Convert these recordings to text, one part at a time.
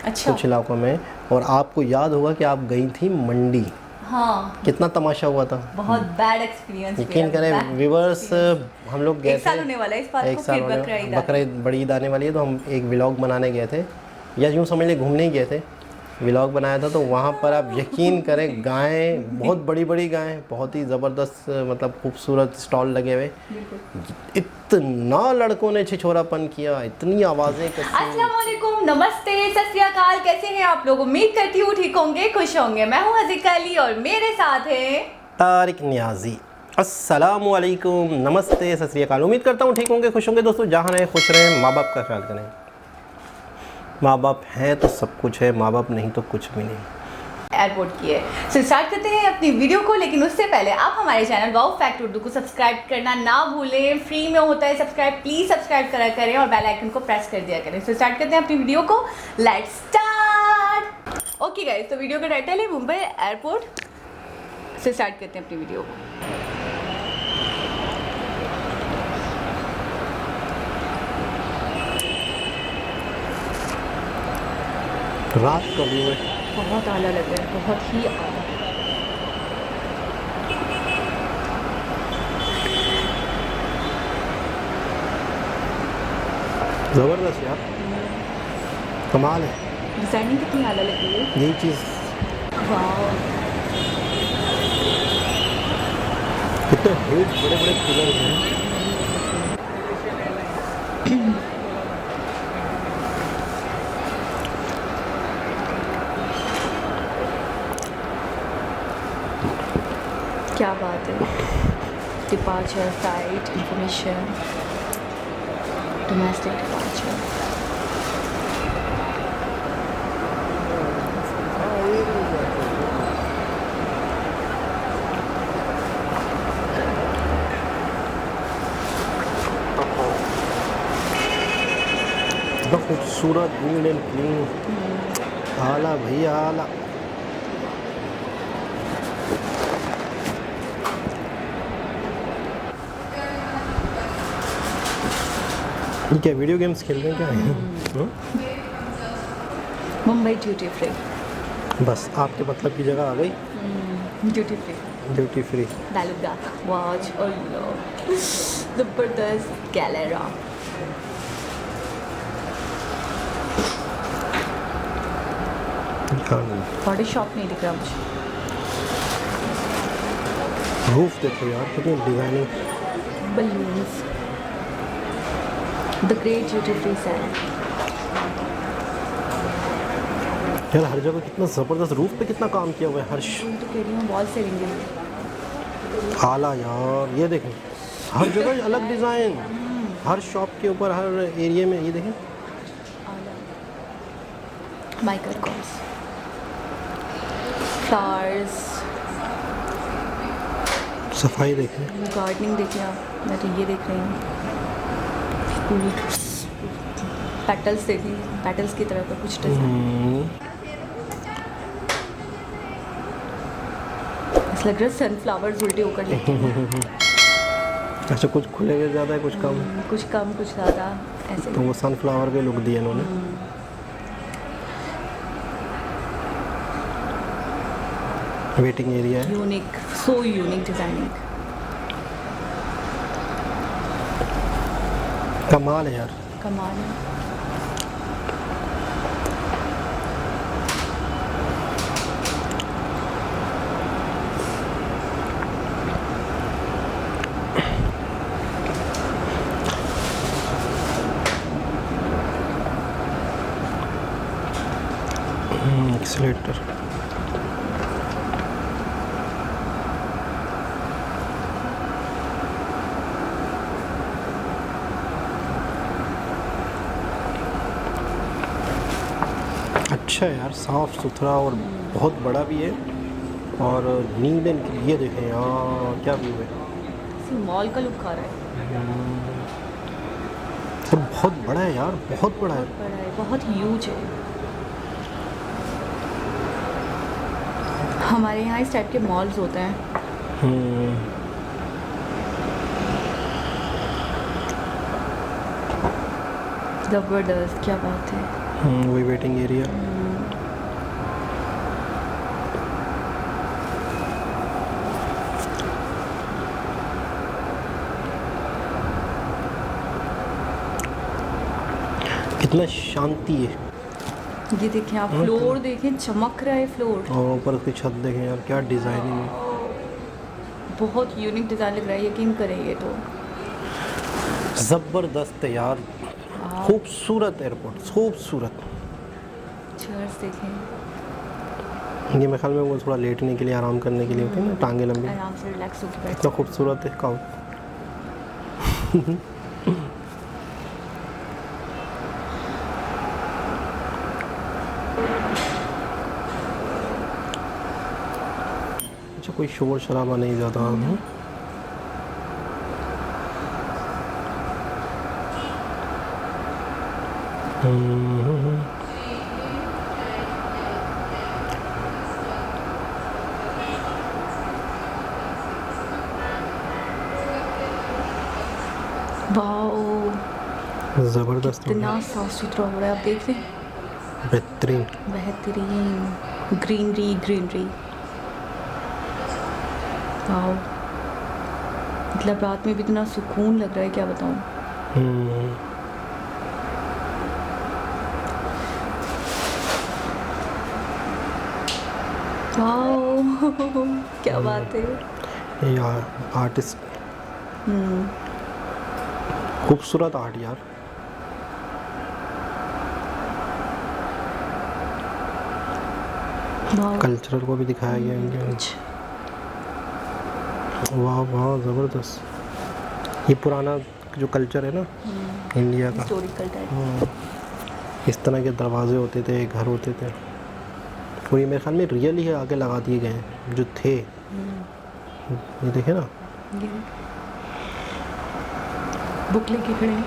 अच्छा। कुछ इलाकों में। और आपको याद होगा कि आप गई थी मंडी। हाँ, कितना तमाशा हुआ था। बहुत बैड एक्सपीरियंस। यकीन करें व्यूवर्स, हम लोग गए एक साल थे। होने वाला है इस बात एक को, साल फिर होने, बकरा ईद बकरा ईद बड़ी ईद आने वाली है, तो हम एक व्लॉग बनाने गए थे, या यूँ समझ लें घूमने ही गए थे। व्लॉग बनाया था, तो वहाँ पर आप यकीन करें गायें, बहुत बड़ी बड़ी गायें, बहुत ही ज़बरदस्त, मतलब खूबसूरत स्टॉल लगे हुए। इतना लड़कों ने छिछोरापन किया, इतनी आवाज़ें कसी। अस्सलाम वालेकुम, नमस्ते, सत श्री अकाल। कैसे हैं आप लोग? उम्मीद करती हूँ ठीक होंगे, खुश होंगे। मैं हूँ हज़ीका अली और मेरे साथ है तारिक नियाज़ी। अस्सलामु अलैकुम, नमस्ते, सत श्री अकाल। उम्मीद करता हूँ ठीक होंगे, खुश होंगे। दोस्तों जहाँ रहें खुश रहें, माँ बाप का ख्याल करें। माँ बाप हैं तो सब कुछ है, माँ बाप नहीं तो कुछ भी नहीं। एयरपोर्ट की है। सो स्टार्ट करते हैं अपनी वीडियो को, लेकिन उससे पहले आप हमारे चैनल वाओ फैक्ट उर्दू को सब्सक्राइब करना ना भूलें। फ्री में होता है सब्सक्राइब, प्लीज़ सब्सक्राइब करा करें और बेल आइकन को प्रेस कर दिया करें। सो स्टार्ट करते हैं अपनी वीडियो को, लेट्स स्टार्ट। ओके गाइस, तो वीडियो का टाइटल है मुंबई एयरपोर्ट। से स्टार्ट करते हैं अपनी वीडियो को। रात का व्यू है, बहुत आला लग रहा है, बहुत ही आला। ज़बरदस्त यार, कमाल है। डिजाइनिंग कितनी आला लग रही है। यही चीज़, वाओ, कितने ह्यूज बड़े बड़े पिलर्स हैं। क्या बात है। Departure, flight information, domestic departure. इतना खूबसूरत, नीट एंड क्लीन, आला भैया आला। ये क्या वीडियो गेम्स खेल रहे हैं क्या? Mumbai duty free. बस आपके मतलब की जगह आ गई, ड्यूटी फ्री, ड्यूटी फ्री। दालुगा वॉच और ज़बरदस्त गैलेरा। बॉडी शॉप नहीं दिख रहा मुझे। रूफ देखो यार, कितनी designing. Balloons, the great duty free sale. यार हर जगह कितना ज़बरदस्त, रूफ पे कितना काम किया हुआ है। हर तो कह रही हूँ वॉल से रिंग। आला यार, ये देखें, हर जगह अलग डिज़ाइन, हर शॉप के ऊपर, हर एरिया में। ये देखें, माइकल कॉर्स, फ्लावर्स, सफाई देखें। गार्डनिंग देखिए आप। मैं तो ये देख रही हूँ, फूल, पेटल्स देखिए, पेटल्स की तरह का कुछ डिज़ाइन। ऐसा लग रहा है सनफ्लावर्स उल्टे होकर लेके हैं। अच्छा, कुछ खुलेगा ज़्यादा है, कुछ कम। कुछ कम कुछ ज़्यादा ऐसे। तो वो सनफ्लावर के लुक दिए इन्होंने। वेटिंग एरिया है, यूनिक, सो यूनिक डिज़ाइनिंग। कमाल है यार। कमाल है। एक्सीलेटर, अच्छा है यार, साफ़ सुथरा और बहुत बड़ा भी है। और नीट एंड, ये देखें यार क्या व्यू है। मॉल का लुक आ रहा है। तो बहुत बड़ा है यार, बहुत बड़ा है। बहुत बड़ा है, बहुत ह्यूज है। हमारे यहाँ इस टाइप के मॉल्स होते हैं। ज़बरदस्त, क्या बात है। वही वेटिंग एरिया। कितना शांति है। ये देखें आप, फ्लोर देखें, चमक रहा है फ्लोर। और ऊपर उसकी छत देखें यार, क्या डिज़ाइनिंग है। बहुत यूनिक डिज़ाइन लग रहा है, यकीन करें ये तो ज़बरदस्त है यार, खूबसूरत एयरपोर्ट, खूबसूरत। चेयर्स देखें, ये मेरे ख्याल में वो थोड़ा लेटने के लिए, आराम करने के लिए होती है ना, टांगे लंबी। आराम से रिलैक्स होकर बैठ। इतना खूबसूरत है काउ। अच्छा, कोई शोर शराबा नहीं ज़्यादा है। वाओ, ज़बरदस्त हो इतना गया। साफ सुथरा हो रहा है, आप देख रहे हैं, बेहतरीन। बेहतरीन ग्रीनरी ग्रीनरी। वाओ, मतलब रात में भी इतना सुकून लग रहा है, क्या बताऊँ। वाओ क्या बात है। यार आर्टिस्ट, खूबसूरत आर्ट यार। वाओ, कल्चर को भी दिखाया गया इनके। कुछ वाह वाह, ज़बरदस्त। ये पुराना जो कल्चर है ना इंडिया का, हिस्टोरिकल टाइप। इस तरह के दरवाजे होते थे, घर होते थे, और ये मेरे ख्याल में रियल ही आगे लगा दिए गए हैं जो थे। ये देखे ना, बुक लेके खड़े हैं।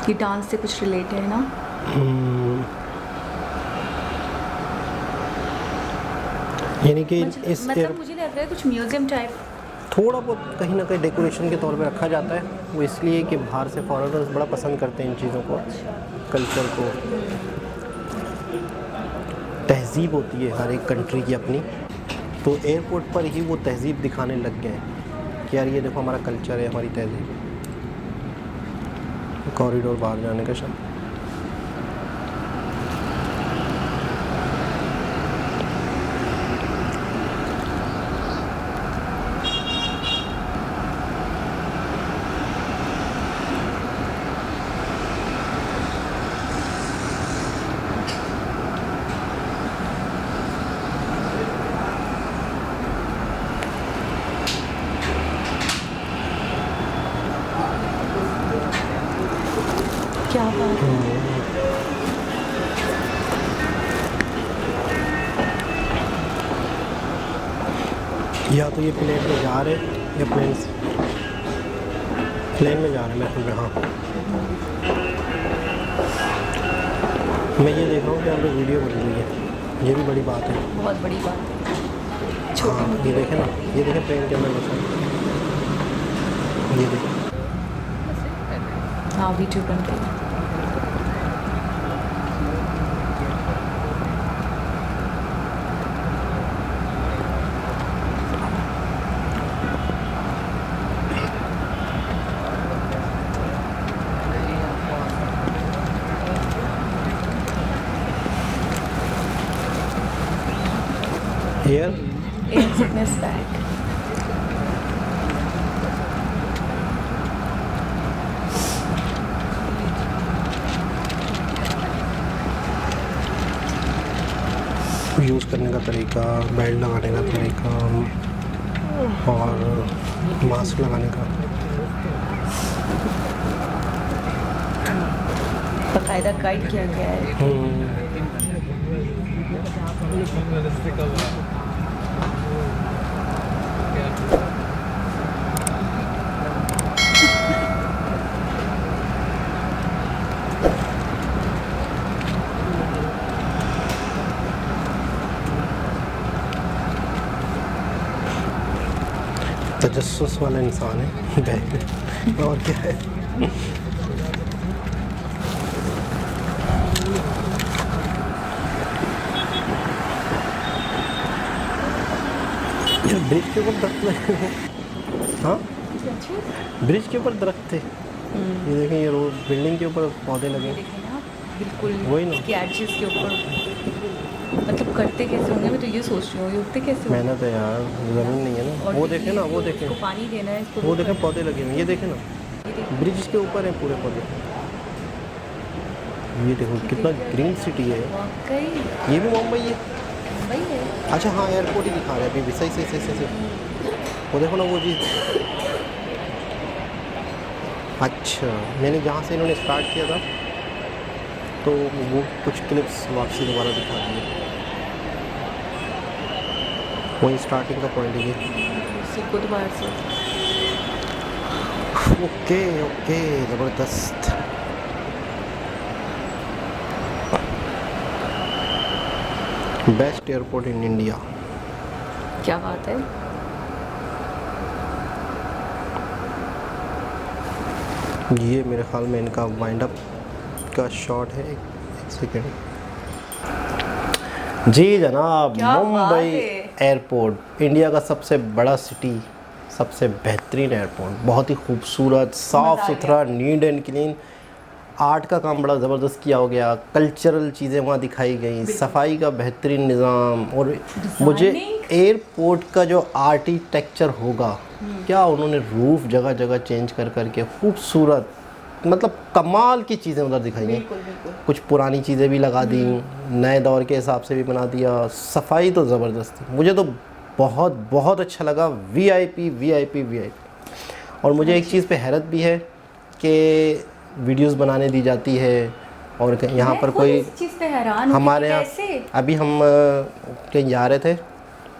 ये डांस से कुछ रिलेट है ना। यानी कि इस मतलब मुझे लग रहा है कुछ म्यूजियम टाइप। थोड़ा बहुत कहीं ना कहीं डेकोरेशन के तौर पे रखा जाता है, वो इसलिए कि बाहर से फॉरेनर्स बड़ा पसंद करते हैं इन चीज़ों को, कल्चर को। तहज़ीब होती है हर एक कंट्री की अपनी, तो एयरपोर्ट पर ही वो तहज़ीब दिखाने लग गए हैं कि यार ये देखो हमारा कल्चर है, हमारी तहज़ीब। कॉरिडोर बाहर जाने का शायद। क्या बात है। या तो ये प्लेन में जा रहे या प्लेन में जा रहे हैं, मैं खुद। हाँ, मैं ये देख रहा हूँ कि यहाँ पे वीडियो बन रही है, ये भी बड़ी बात है। बहुत बड़ी बात है। हाँ, ये देखें ना, ये देखें प्लेन के अंदर बसा, ये देखें। हाँ, वीडियो बन रही है। Air sickness bag. यूज़ करने का तरीका, बेल्ट लगाने का तरीका और मास्क लगाने का। बाकायदा गाइड किया गया है। तजस्सुस वाला इंसान है बैग, और क्या है। यार ब्रिज के ऊपर दर्द लगे। हाँ, ब्रिज के ऊपर दरख्त थे, ये देखें, ये रोड बिल्डिंग के ऊपर पौधे लगे। देखें ना, बिल्कुल वही ना, इसके एडजेस के ऊपर, मतलब करते कैसे होंगे, मैं तो ये सोच रही हूँ ये उगते कैसे होंगे। मेहनत है यार, ज़मीन नहीं है ना। और वो देखें ना, वो देखें, इसको पानी देना है, इसको वो देखें पौधे लगे हुए हैं, ये देखें ना, ब्रिज के ऊपर है पूरे पौधे। ये देखो कितना ग्रीन सिटी है। वाकई ये भी मुंबई है। मुंबई है। अच्छा हाँ, एयरपोर्ट ही दिखा रहे हैं अभी, सही सही सही सही सही। वो देखो ना वो चीज़। अच्छा, मैंने जहाँ से इन्होंने स्टार्ट किया था तो वो कुछ क्लिप्स वापसी दोबारा दिखा दिए। वही स्टार्टिंग का पॉइंट है ये। को दोबारा से ओके ओके, ज़बरदस्त। Best airport in India. क्या बात है। ये मेरे ख्याल में इनका वाइंड अप का शॉट है। एक सेकेंड जी जनाब, क्या बात मुंबई है। एयरपोर्ट इंडिया का सबसे बड़ा सिटी, सबसे बेहतरीन एयरपोर्ट, बहुत ही खूबसूरत, साफ़ मज़ा आ सुथरा, नीट एंड क्लीन। आर्ट का काम बड़ा ज़बरदस्त किया हो गया, कल्चरल चीज़ें वहाँ दिखाई गई, सफाई का बेहतरीन निज़ाम। और मुझे एयरपोर्ट का जो आर्किटेक्चर होगा, क्या उन्होंने रूफ जगह जगह चेंज कर करके खूबसूरत, मतलब कमाल की चीज़ें उधर दिखाई गई। कुछ पुरानी चीज़ें भी लगा दी, नए दौर के हिसाब से भी बना दिया। सफाई तो ज़बरदस्त थी, मुझे तो बहुत बहुत अच्छा लगा। VIP VIP VIP. और मुझे एक चीज़ पे हैरत भी है कि वीडियोस बनाने दी जाती है, और यहाँ पर कोई चीज़ पे हैरान हमारे यहाँ अभी हम कहीं जा रहे थे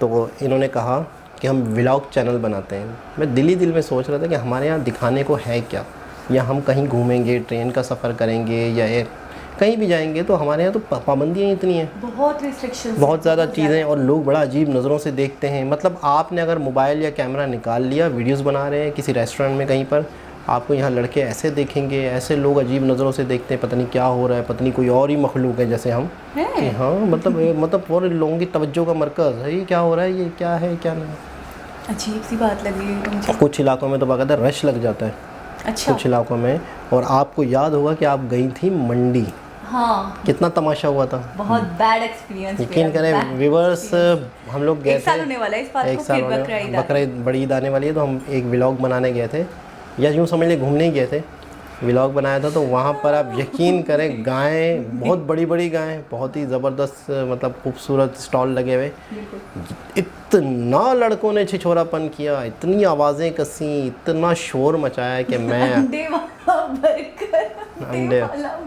तो इन्होंने कहा कि हम व्लॉग चैनल बनाते हैं। मैं दिल ही दिल में सोच रहा था कि हमारे यहाँ दिखाने को है क्या, या हम कहीं घूमेंगे, ट्रेन का सफ़र करेंगे या कहीं भी जाएंगे तो हमारे यहाँ तो पाबंदियाँ इतनी हैं, बहुत रिस्ट्रिक्शंस, बहुत ज़्यादा चीज़ें, और लोग बड़ा अजीब नज़रों से देखते हैं। मतलब आपने अगर मोबाइल या कैमरा निकाल लिया, वीडियोस बना रहे हैं किसी रेस्टोरेंट में कहीं पर, आपको यहाँ लड़के ऐसे देखेंगे, ऐसे लोग अजीब नज़रों से देखते हैं, पता नहीं क्या हो रहा है, पता नहीं कोई और ही मखलूक है जैसे हम कि हाँ, मतलब और लोगों की तवज्जो का मरकज़ है, ये क्या हो रहा है, ये क्या है क्या नहीं। अजीब सी बात लगी मुझे। कुछ इलाकों में तो बाकायदा रश लग जाता है। अच्छा। कुछ इलाकों में। और आपको याद होगा कि आप गई थी मंडी, हाँ, कितना तमाशा हुआ था, बहुत बैड एक्सपीरियंस। यकीन करें व्यूअर्स, हम लोग गए थे, 1 साल होने वाला है इस बात को, फिर बकरा ईद बड़ी ईद आने वाली है, तो हम एक व्लॉग बनाने गए थे, या यूँ समझ लें घूमने ही गए थे, व्लॉग बनाया था। तो वहाँ पर आप यकीन करें, गायें, बहुत बड़ी बड़ी गायें, बहुत ही ज़बरदस्त, मतलब खूबसूरत स्टॉल लगे हुए। इतना लड़कों ने छिछोरापन किया, इतनी आवाज़ें कसी, इतना शोर मचाया कि मैं अंडे वाला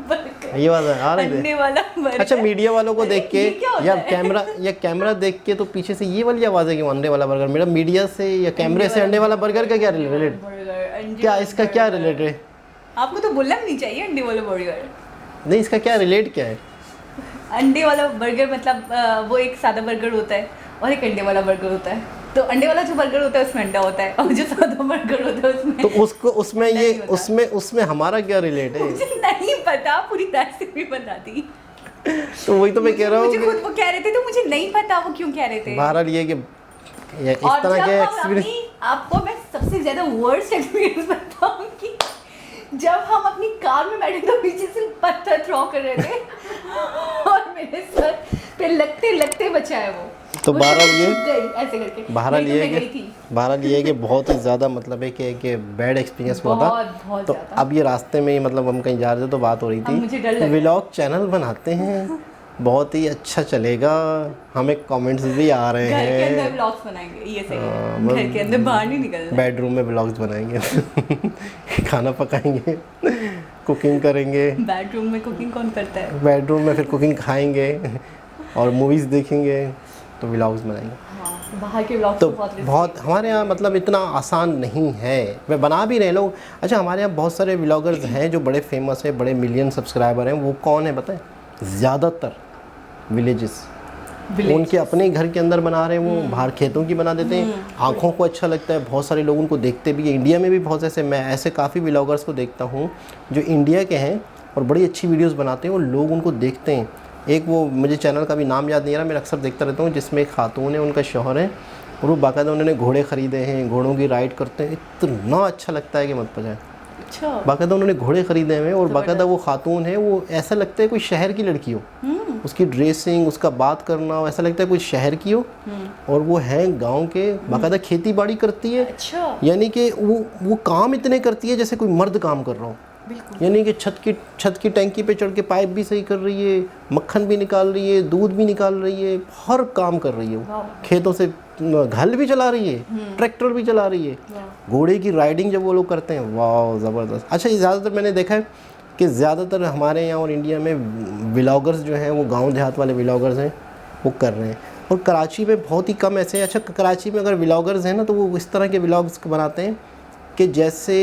बर्गर, ये बात आ रही अंडे वाला बर्गर। अच्छा, मीडिया वालों को देख के या कैमरा देख के तो पीछे से ये वाली आवाज़ है कि अंडे वाला बर्गर, मेरा मीडिया से या कैमरे से अंडे वाला बर्गर का क्या रिलेटेड, क्या इसका क्या रिलेटेड है? आपको तो बोलना भी नहीं चाहिए अंडे वाला बर्गर। नहीं, इसका क्या रिलेट क्या है? अंडे वाला बर्गर मतलब वो एक सादा बर्गर होता है और एक अंडे वाला बर्गर होता है। तो अंडे वाला जो बर्गर होता है उसमें अंडा होता है, और जो सादा बर्गर होता है उसमें, तो उसको उसमें ये उसमें हमारा क्या रिलेट है? मुझे नहीं पता, पूरी रेसिपी बता दी। तो वही तो मैं कह रहा हूँ, मुझे खुद वो कह रहे थे तो मुझे नहीं पता वो क्यों कह रहे थे। बहरहाल ये कि इस तरह के एक्सपीरियंस, आपको मैं सबसे ज्यादा वर्स्ट एक्सपीरियंस बताऊंगी। जब हम अपनी कार में बैठे तो पीछे से पत्थर थ्रो कर रहे थे और मेरे सर पे लगते लगते बचा है वो। तो बहरहाल ये ऐसे करके बहरहाल ये कि बहुत ही ज़्यादा मतलब है कि बैड एक्सपीरियंस हुआ था। तो अब ये रास्ते में ही मतलब हम कहीं जा रहे थे तो बात हो रही थी, व्लॉग चैनल बनाते हैं, बहुत ही अच्छा चलेगा, हमें कमेंट्स भी आ रहे हैं, घर के अंदर व्लॉग्स बनाएंगे, ये सही, घर के अंदर बाहर नहीं निकलना, बेडरूम में व्लॉग्स बनाएंगे खाना पकाएंगे, कुकिंग करेंगे। बेडरूम में कुकिंग कौन करता है? बेडरूम में फिर कुकिंग खाएंगे और मूवीज़ देखेंगे, तो व्लॉग्स बनाएंगे। हाँ, बाहर के व्लॉग्स तो बहुत हमारे यहाँ मतलब इतना आसान नहीं है, वे बना भी रहे लोग। अच्छा, हमारे यहाँ बहुत सारे व्लॉगर्स हैं जो बड़े फेमस हैं, बड़े मिलियन सब्सक्राइबर हैं। वो कौन है बताएं? ज़्यादातर विलेजेस, उनके अपने घर के अंदर बना रहे हैं, वो बाहर खेतों की बना देते हैं, आँखों को अच्छा लगता है, बहुत सारे लोग उनको देखते भी हैं। इंडिया में भी बहुत ऐसे, मैं ऐसे काफ़ी व्लॉगर्स को देखता हूँ जो इंडिया के हैं और बड़ी अच्छी वीडियोस बनाते हैं और लोग उनको देखते हैं। एक वो मुझे चैनल का भी नाम याद नहीं आ रहा, मैं अक्सर देखता रहता हूँ, जिसमें एक खातून है, उनका शौहर है, और वो बाकायदा उन्होंने घोड़े ख़रीदे हैं, घोड़ों की राइड करते हैं, इतना अच्छा लगता है कि मत पूछें। अच्छा। बाकायदा उन्होंने घोड़े ख़रीदे हैं और बाकायदा वो खातून है, वो ऐसा लगता है कोई शहर की लड़की हो, उसकी ड्रेसिंग, उसका बात करना, ऐसा लगता है कोई शहर की हो, और वो है गांव के, बाकायदा खेती बाड़ी करती है। अच्छा। यानी कि वो काम इतने करती है जैसे कोई मर्द काम कर रहा हो। यानी कि छत की टैंकी पे चढ़ के पाइप भी सही कर रही है, मक्खन भी निकाल रही है, दूध भी निकाल रही है, हर काम कर रही है वो। खेतों से हल भी चला रही है, ट्रैक्टर भी चला रही है, घोड़े की राइडिंग जब वो लोग करते हैं, वाह ज़बरदस्त। अच्छा, ये ज़्यादातर मैंने देखा है कि ज़्यादातर हमारे यहाँ और इंडिया में व्लॉगर्स जो हैं वो गाँव देहात वाले व्लॉगर्स हैं वो कर रहे हैं, और कराची में बहुत ही कम ऐसे हैं। अच्छा, कराची में अगर व्लॉगर्स हैं ना तो वो इस तरह के व्लॉग्स बनाते हैं कि जैसे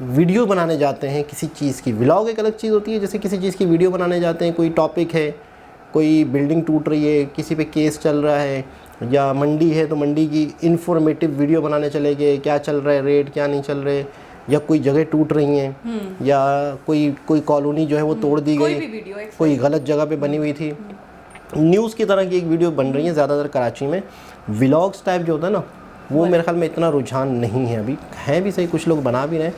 वीडियो बनाने जाते हैं किसी चीज़ की। व्लॉग एक अलग चीज़ होती है, जैसे किसी चीज़ की वीडियो बनाने जाते हैं, कोई टॉपिक है, कोई बिल्डिंग टूट रही है, किसी पे केस चल रहा है, या मंडी है तो मंडी की इंफॉर्मेटिव वीडियो बनाने चले गए, क्या चल रहा है, रेट क्या नहीं चल रहे, या कोई जगह टूट रही हैं, या कोई कॉलोनी जो है वो तोड़ दी गई, कोई गलत जगह पे बनी हुई थी, न्यूज़ की तरह की एक वीडियो बन रही है। ज़्यादातर कराची में व्लॉग्स टाइप जो होता है ना, वो मेरे ख्याल में इतना रुझान नहीं है अभी। है भी सही, कुछ लोग बना भी रहे हैं,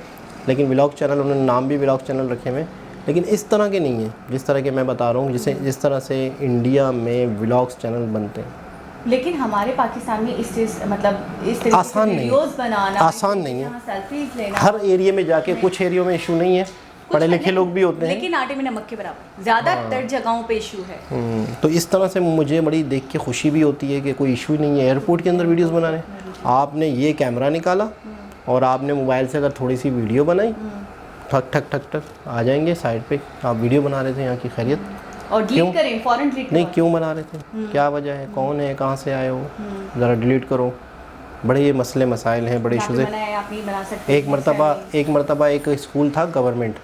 लेकिन व्लॉग चैनल, उन्होंने नाम भी व्लॉग चैनल रखे हुए हैं, लेकिन इस तरह के नहीं है जिस तरह के मैं बता रहा हूँ, जिस तरह से इंडिया में व्लॉग्स चैनल बनते हैं। लेकिन हमारे पाकिस्तान में इस चीज़ मतलब इस तरह आसान नहीं है, बनाना आसान नहीं है। सेल्फीज लेना हर एरिया में जाके, कुछ एरियो में इशू नहीं है, पढ़े लिखे लोग भी होते हैं, लेकिन आटे में नमक के बराबर ज़्यादातर जगहों पे इशू है। तो इस तरह से मुझे बड़ी देख के खुशी भी होती है कि कोई इशू ही नहीं है एयरपोर्ट के अंदर वीडियोस बनाने। आपने ये कैमरा निकाला और आपने मोबाइल से अगर थोड़ी सी वीडियो बनाई, ठक ठक ठक ठक आ जाएंगे साइड पे, आप वीडियो बना रहे थे यहाँ की खैरियत, और डिलीट करें, फौरन डिलीट नहीं क्यों बना रहे थे, क्या वजह है, कौन है, कहाँ से आए हो, ज़रा डिलीट करो। बड़े ये मसले मसाइल हैं, बड़े इशूज़ हैं। एक मरतबा एक स्कूल था गवर्नमेंट,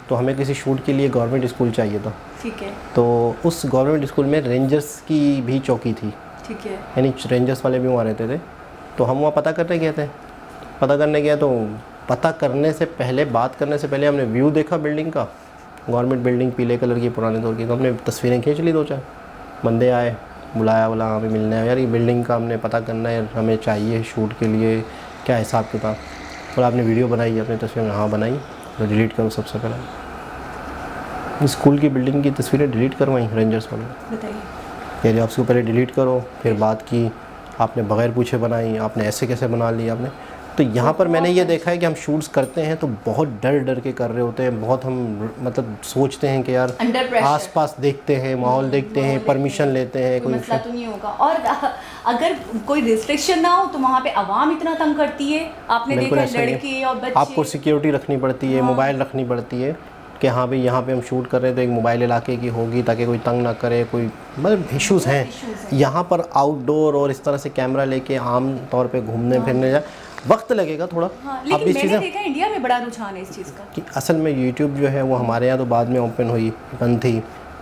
तो हमें किसी शूट के लिए गवर्नमेंट स्कूल चाहिए था, ठीक है, तो उस गवर्नमेंट स्कूल में रेंजर्स की भी चौकी थी, ठीक है, यानी रेंजर्स वाले भी वहाँ रहते थे। तो हम वहाँ पता करने गए थे, पता करने गया तो पता करने से पहले, बात करने से पहले हमने व्यू देखा बिल्डिंग का, गवर्नमेंट बिल्डिंग पीले कलर की पुराने दौर की, तो हमने तस्वीरें खींच ली, 2-4 बंदे आए, बुलाया, बोला हमें मिलना है यार, ये बिल्डिंग का हमने पता करना है, हमें चाहिए शूट के लिए, क्या हिसाब किताब। और आपने वीडियो बनाई अपनी तस्वीर में, हाँ बनाई, तो डिलीट करो। सबसे पहले स्कूल की बिल्डिंग की तस्वीरें डिलीट करवाई रेंजर्स वालों ने, बताइए यार, आपसे पहले डिलीट करो, फिर बात की, आपने बग़ैर पूछे बनाई, आपने ऐसे कैसे बना ली आपने। तो यहाँ पर मैंने ये देखा है कि हम शूट्स करते हैं तो बहुत डर डर के कर रहे होते हैं, बहुत हम मतलब सोचते हैं कि यार आसपास देखते हैं, माहौल देखते हैं, परमिशन लेते हैं, कोई मसला तो नहीं होगा। और अगर कोई रिस्ट्रिक्शन ना हो तो वहाँ पे आवाम इतना तंग करती है, आपने देखा लड़के और बच्चे, आपको सिक्योरिटी रखनी पड़ती है, मोबाइल रखनी पड़ती है कि हाँ भाई यहाँ पे हम शूट कर रहे हैं तो एक मोबाइल इलाके की होगी ताकि कोई तंग ना करे, कोई मतलब इश्यूज़ हैं यहाँ पर। आउटडोर और इस तरह से कैमरा लेके आम तौर पे घूमने फिरने जा वक्त लगेगा थोड़ा। हाँ, लेकिन मैंने देखा इंडिया में बड़ा रुझान है इस चीज़ का कि असल में यूट्यूब जो है वो हमारे यहाँ तो बाद में ओपन हुई, बंद थी,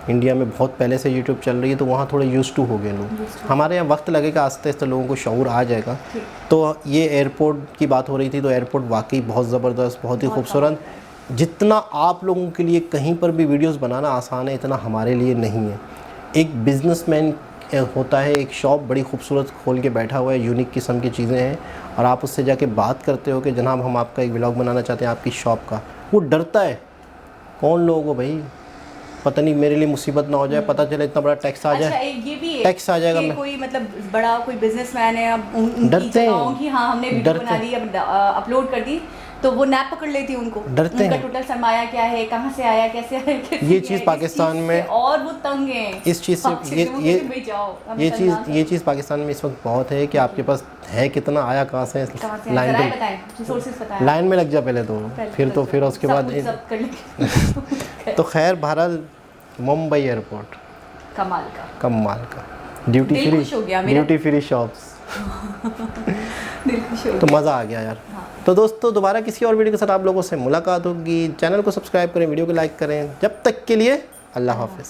इंडिया में बहुत पहले से यूट्यूब चल रही है, तो वहाँ थोड़े यूज़ टू हो गए लोग। हमारे यहाँ वक्त लगेगा, आस्ते आस्ते लोगों को शऊर आ जाएगा। तो ये एयरपोर्ट की बात हो रही थी, तो एयरपोर्ट वाकई बहुत ज़बरदस्त, बहुत ही खूबसूरत। जितना आप लोगों के लिए कहीं पर भी वीडियोस बनाना आसान है, इतना हमारे लिए नहीं है। एक बिजनेसमैन होता है, एक शॉप बड़ी खूबसूरत खोल के बैठा हुआ है, यूनिक किस्म की चीज़ें हैं, और आप उससे जाके बात करते हो कि जनाब हम आपका एक व्लॉग बनाना चाहते हैं आपकी शॉप का, वो डरता है। कौन लोगों को भाई, पता नहीं मेरे लिए मुसीबत ना हो जाए, पता चले इतना बड़ा टैक्स आ जाए। अच्छा, ये भी है, टैक्स आ जाएगा। मैं कोई मतलब बड़ा कोई बिजनेसमैन है, अब डरते हैं कि हाँ हमने वीडियो बना ली, अब अपलोड कर दी, तो वो नैप पकड़ लेती है उनको, डरते हैं। उनका टोटल सरमाया क्या है, कहाँ से आया, कैसे आया, ये चीज़ पाकिस्तान में, और वो तंग है इस चीज़ से, ये चीज़ पाकिस्तान में इस वक्त बहुत है कि आपके पास है कितना, आया कहाँ से, लाइन में लग जा पहले तो फिर उसके बाद। तो खैर बहरहाल मुंबई एयरपोर्ट कमाल का ड्यूटी फ्री शॉप्स तो मज़ा आ गया यार। हाँ। तो दोस्तों दोबारा किसी और वीडियो के साथ आप लोगों से मुलाकात होगी। चैनल को सब्सक्राइब करें, वीडियो को लाइक करें। जब तक के लिए अल्लाह हाफ़िज़।